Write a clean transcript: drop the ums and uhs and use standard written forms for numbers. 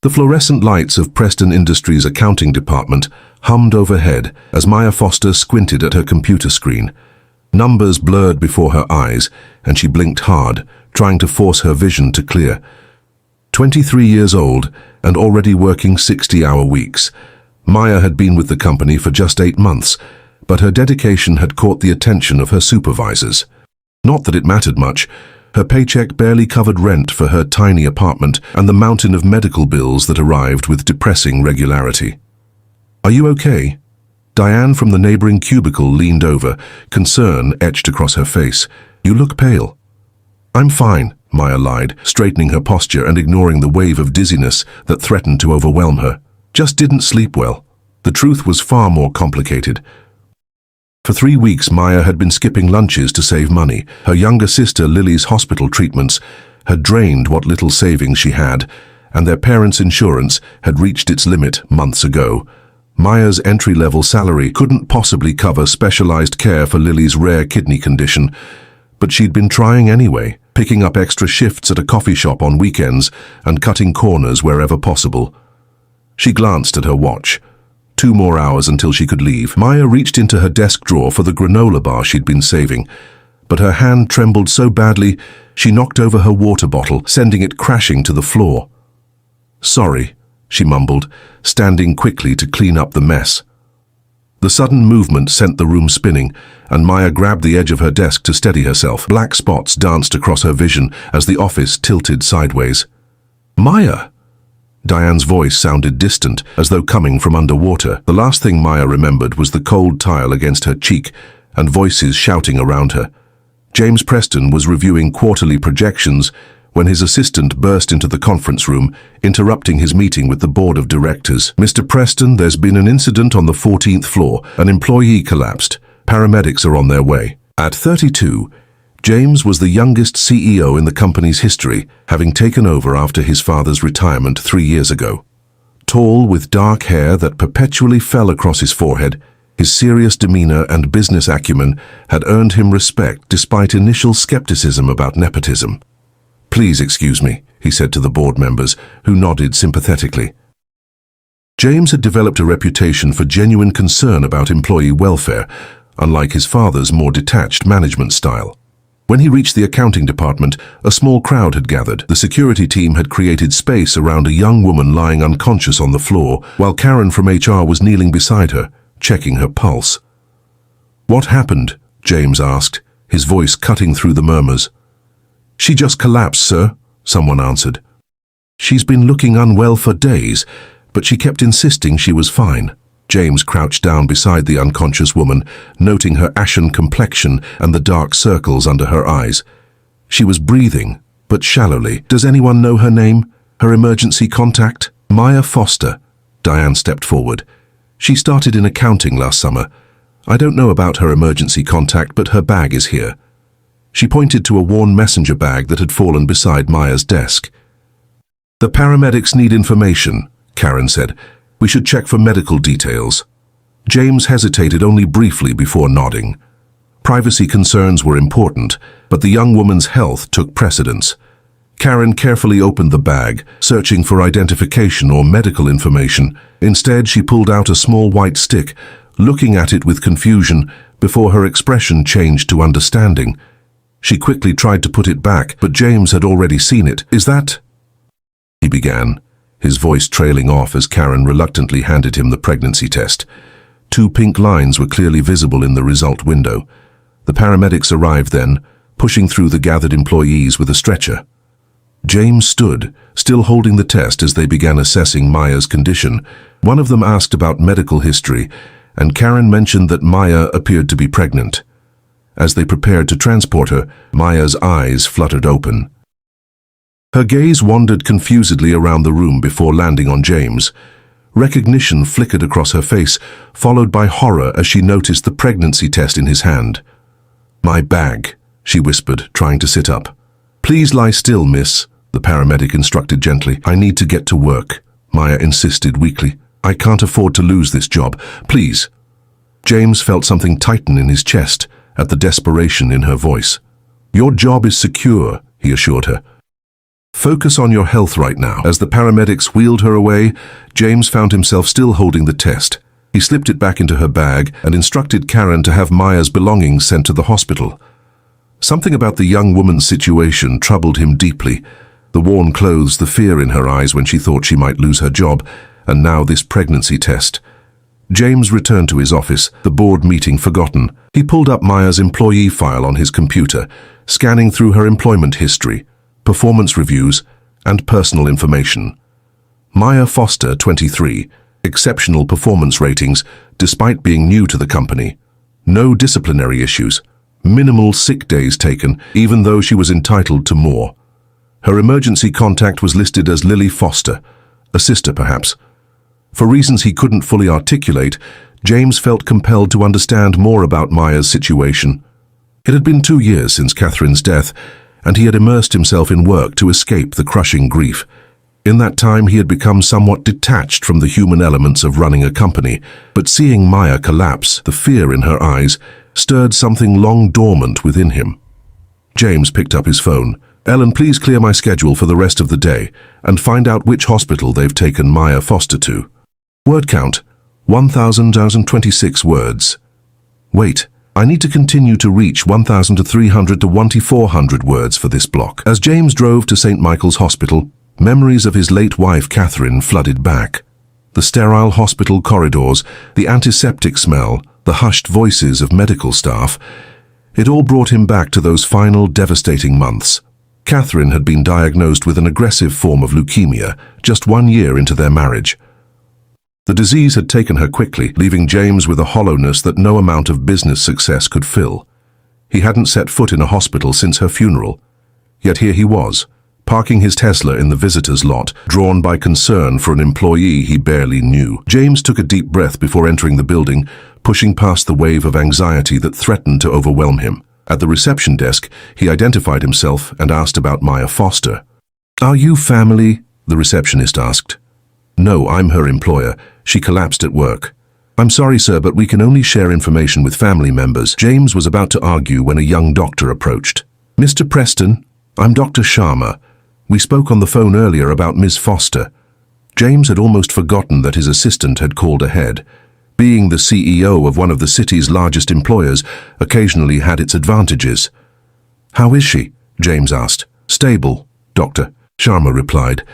The fluorescent lights of Preston Industries' accounting department hummed overhead as Maya Foster squinted at her computer screen. Numbers blurred before her eyes, and she blinked hard, trying to force her vision to clear. 23 years old and already working 60-hour weeks. Maya had been with the company for just 8 months, but her dedication had caught the attention of her supervisors. Not that it mattered much. Her paycheck barely covered rent for her tiny apartment and the mountain of medical bills that arrived with depressing regularity. "Are you okay?" Diane from the neighboring cubicle leaned over, concern etched across her face. "You look pale." "I'm fine," Maya lied, straightening her posture and ignoring the wave of dizziness that threatened to overwhelm her. "Just didn't sleep well." The truth was far more complicated. For 3 weeks, Maya had been skipping lunches to save money. Her younger sister Lily's hospital treatments had drained what little savings she had, and their parents' insurance had reached its limit months ago. Maya's entry-level salary couldn't possibly cover specialized care for Lily's rare kidney condition, but she'd been trying anyway, picking up extra shifts at a coffee shop on weekends and cutting corners wherever possible. She glanced at her watch. 2 more hours until she could leave. Maya reached into her desk drawer for the granola bar she'd been saving, but her hand trembled so badly she knocked over her water bottle, sending it crashing to the floor. "Sorry," she mumbled, standing quickly to clean up the mess. The sudden movement sent the room spinning, and Maya grabbed the edge of her desk to steady herself. Black spots danced across her vision as the office tilted sideways. "Maya!" Diane's voice sounded distant, as though coming from underwater. The last thing Maya remembered was the cold tile against her cheek and voices shouting around her. James Preston was reviewing quarterly projections when his assistant burst into the conference room, interrupting his meeting with the board of directors. "Mr. Preston, there's been an incident on the 14th floor. An employee collapsed. Paramedics are on their way." At 32, James was the youngest CEO in the company's history, having taken over after his father's retirement 3 years ago. Tall, with dark hair that perpetually fell across his forehead, his serious demeanor and business acumen had earned him respect despite initial skepticism about nepotism. "Please excuse me," he said to the board members, who nodded sympathetically. James had developed a reputation for genuine concern about employee welfare, unlike his father's more detached management style. When he reached the accounting department, a small crowd had gathered. The security team had created space around a young woman lying unconscious on the floor, while Karen from HR was kneeling beside her, checking her pulse. "What happened?" James asked, his voice cutting through the murmurs. "She just collapsed, sir," someone answered. "She's been looking unwell for days, but she kept insisting she was fine." James crouched down beside the unconscious woman, noting her ashen complexion and the dark circles under her eyes. She was breathing, but shallowly. "Does anyone know her name? Her emergency contact?" "Maya Foster." Diane stepped forward. "She started in accounting last summer. I don't know about her emergency contact, but her bag is here." She pointed to a worn messenger bag that had fallen beside Maya's desk. "The paramedics need information," Karen said. "We should check for medical details." James hesitated only briefly before nodding. Privacy concerns were important, but the young woman's health took precedence. Karen carefully opened the bag, searching for identification or medical information. Instead, she pulled out a small white stick, looking at it with confusion before her expression changed to understanding. She quickly tried to put it back, but James had already seen it. "Is that—" he began, his voice trailing off as Karen reluctantly handed him the pregnancy test. 2 pink lines were clearly visible in the result window. The paramedics arrived then, pushing through the gathered employees with a stretcher. James stood, still holding the test as they began assessing Maya's condition. One of them asked about medical history, and Karen mentioned that Maya appeared to be pregnant. As they prepared to transport her, Maya's eyes fluttered open. Her gaze wandered confusedly around the room before landing on James. Recognition flickered across her face, followed by horror as she noticed the pregnancy test in his hand. "My bag," she whispered, trying to sit up. "Please lie still, miss," the paramedic instructed gently. "I need to get to work," Maya insisted weakly. "I can't afford to lose this job. Please." James felt something tighten in his chest at the desperation in her voice. "Your job is secure," he assured her. Focus on your health right now. As the paramedics wheeled her away, James found himself still holding the test. He slipped it back into her bag and instructed Karen to have Maya's belongings sent to the hospital. Something about the young woman's situation troubled him deeply. The worn clothes, the fear in her eyes when she thought she might lose her job, and now this pregnancy test. James returned to his office, the board meeting forgotten. He pulled up Maya's employee file on his computer, scanning through her employment history, performance reviews, and personal information. Maya Foster, 23, exceptional performance ratings despite being new to the company. No disciplinary issues, minimal sick days taken even though she was entitled to more. Her emergency contact was listed as Lily Foster, a sister perhaps. For reasons he couldn't fully articulate, James felt compelled to understand more about Maya's situation. It had been 2 years since Catherine's death, and he had immersed himself in work to escape the crushing grief. In that time he had become somewhat detached from the human elements of running a company, but seeing Maya collapse, the fear in her eyes, stirred something long dormant within him. James picked up his phone. "Ellen, please clear my schedule for the rest of the day, and find out which hospital they've taken Maya Foster to." Word count, 1,026 words. Wait. I need to continue to reach 1,300 to 1,400 words for this block. As James drove to St. Michael's Hospital, memories of his late wife Catherine flooded back. The sterile hospital corridors, the antiseptic smell, the hushed voices of medical staff, it all brought him back to those final devastating months. Catherine had been diagnosed with an aggressive form of leukemia just 1 year into their marriage. The disease had taken her quickly, leaving James with a hollowness that no amount of business success could fill. He hadn't set foot in a hospital since her funeral. Yet here he was, parking his Tesla in the visitor's lot, drawn by concern for an employee he barely knew. James took a deep breath before entering the building, pushing past the wave of anxiety that threatened to overwhelm him. At the reception desk, he identified himself and asked about Maya Foster. "Are you family?" the receptionist asked. "No, I'm her employer. She collapsed at work." "I'm sorry, sir, but we can only share information with family members." James was about to argue when a young doctor approached. "Mr. Preston, I'm Dr. Sharma. We spoke on the phone earlier about Ms. Foster." James had almost forgotten that his assistant had called ahead. Being the CEO of one of the city's largest employers occasionally had its advantages. "How is she?" James asked. "Stable, Doctor," Sharma replied.